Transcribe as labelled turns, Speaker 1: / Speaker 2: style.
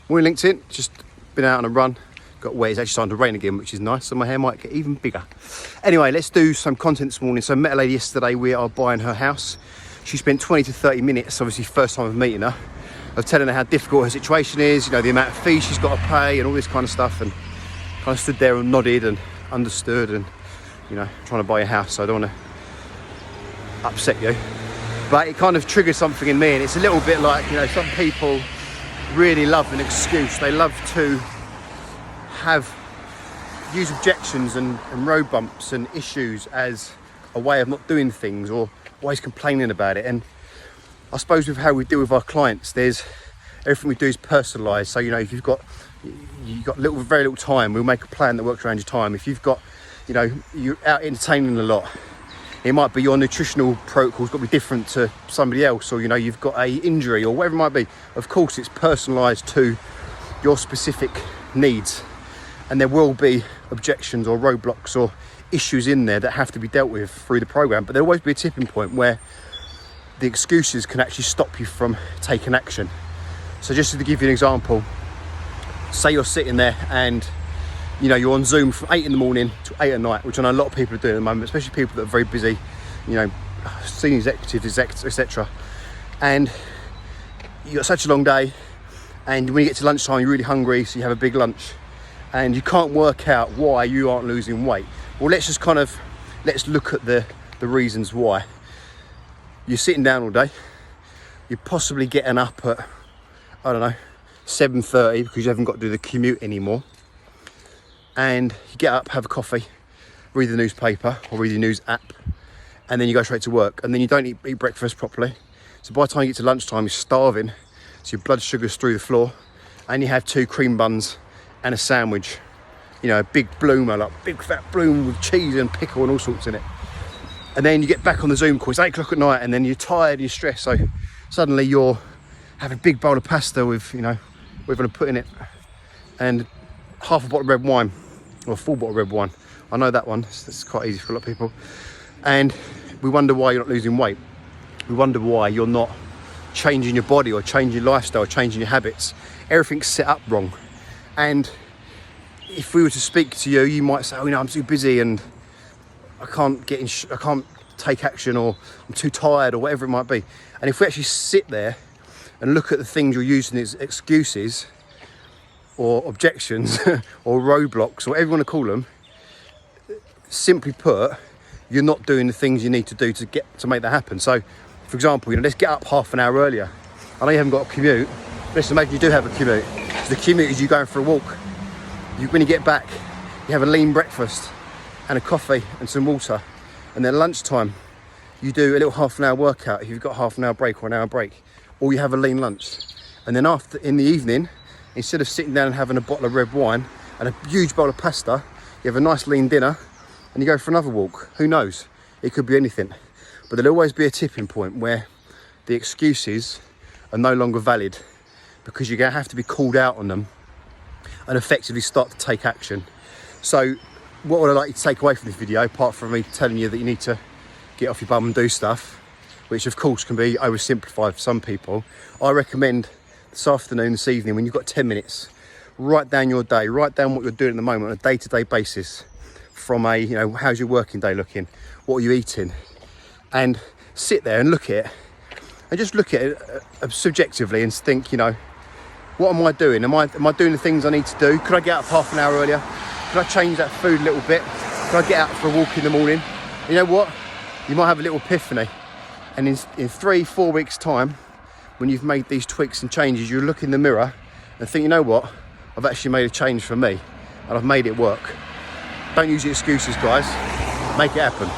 Speaker 1: Morning LinkedIn, just been out on a run. Got wet, it's actually starting to rain again, which is nice, so my hair might get even bigger. Anyway, let's do some content this morning. So I met a lady yesterday, we are buying her house. She spent 20 to 30 minutes, obviously first time of meeting her, of telling her how difficult her situation is, you know, the amount of fees she's got to pay and all this kind of stuff, and kind of stood there and nodded and understood and, you know, trying to buy a house, so I don't want to upset you. But it kind of triggered something in me, and it's a little bit like, you know, some people really love an excuse. They love to use objections and road bumps and issues as a way of not doing things or always complaining about it. And I suppose with how we deal with our clients, there's everything we do is personalised. So, you know, if you've got very little time, we'll make a plan that works around your time. If you've got, you know, you're out entertaining a lot, it might be your nutritional protocol's got to be different to somebody else, or, you know, you've got a injury or whatever it might be. Of course, it's personalised to your specific needs, and there will be objections or roadblocks or issues in there that have to be dealt with through the program. But there'll always be a tipping point where the excuses can actually stop you from taking action. So just to give you an example, say you're sitting there and, you know, you're on Zoom from 8 in the morning to 8 at night, which I know a lot of people are doing at the moment, especially people that are very busy, you know, senior executives, etc. And you've got such a long day, and when you get to lunchtime, you're really hungry, so you have a big lunch, and you can't work out why you aren't losing weight. Well, let's look at the reasons why. You're sitting down all day, you're possibly getting up at, I don't know, 7:30 because you haven't got to do the commute anymore. And you get up, have a coffee, read the newspaper or read the news app, and then you go straight to work, and then you don't eat breakfast properly. So by the time you get to lunchtime, you're starving, so your blood sugar's through the floor, and you have 2 cream buns and a sandwich, you know, a big bloomer, like big fat bloom with cheese and pickle and all sorts in it. And then you get back on the Zoom call, it's 8 o'clock at night, and then you're tired and you're stressed, so suddenly you're having a big bowl of pasta with, you know, whatever you put in it, and half a bottle of red wine, or a full bottle of red wine. I know that one, it's quite easy for a lot of people. And we wonder why you're not losing weight. We wonder why you're not changing your body or changing your lifestyle, changing your habits. Everything's set up wrong. And if we were to speak to you, you might say, oh, you know, I'm too busy and I can't take action, or I'm too tired, or whatever it might be. And if we actually sit there and look at the things you're using as excuses or objections or roadblocks, or whatever you want to call them, simply put, you're not doing the things you need to do to make that happen. So, for example, you know, let's get up half an hour earlier. I know you haven't got a commute. Let's imagine you do have a commute. So the commute is you going for a walk. When you get back, you have a lean breakfast and a coffee and some water. And then lunchtime, you do a little half an hour workout if you've got half an hour break or an hour break. Or you have a lean lunch. And then in the evening, instead of sitting down and having a bottle of red wine and a huge bowl of pasta, you have a nice lean dinner and you go for another walk. Who knows? It could be anything. But there'll always be a tipping point where the excuses are no longer valid, because you're going to have to be called out on them and effectively start to take action. So what would I like you to take away from this video, apart from me telling you that you need to get off your bum and do stuff, which of course can be oversimplified for some people? I recommend this afternoon, this evening, when you've got 10 minutes, write down your day, write down what you're doing at the moment on a day-to-day basis, from a, you know, how's your working day looking, what are you eating, and sit there and look at it, and just look at it subjectively and think, you know, what am I doing? Am I doing the things I need to do? Could I get up half an hour earlier? Could I change that food a little bit? Could I get out for a walk in the morning? You know what? You might have a little epiphany, and in 3-4 weeks time, when you've made these tweaks and changes, you look in the mirror and think, you know what? I've actually made a change for me, and I've made it work. Don't use the excuses, guys. Make it happen.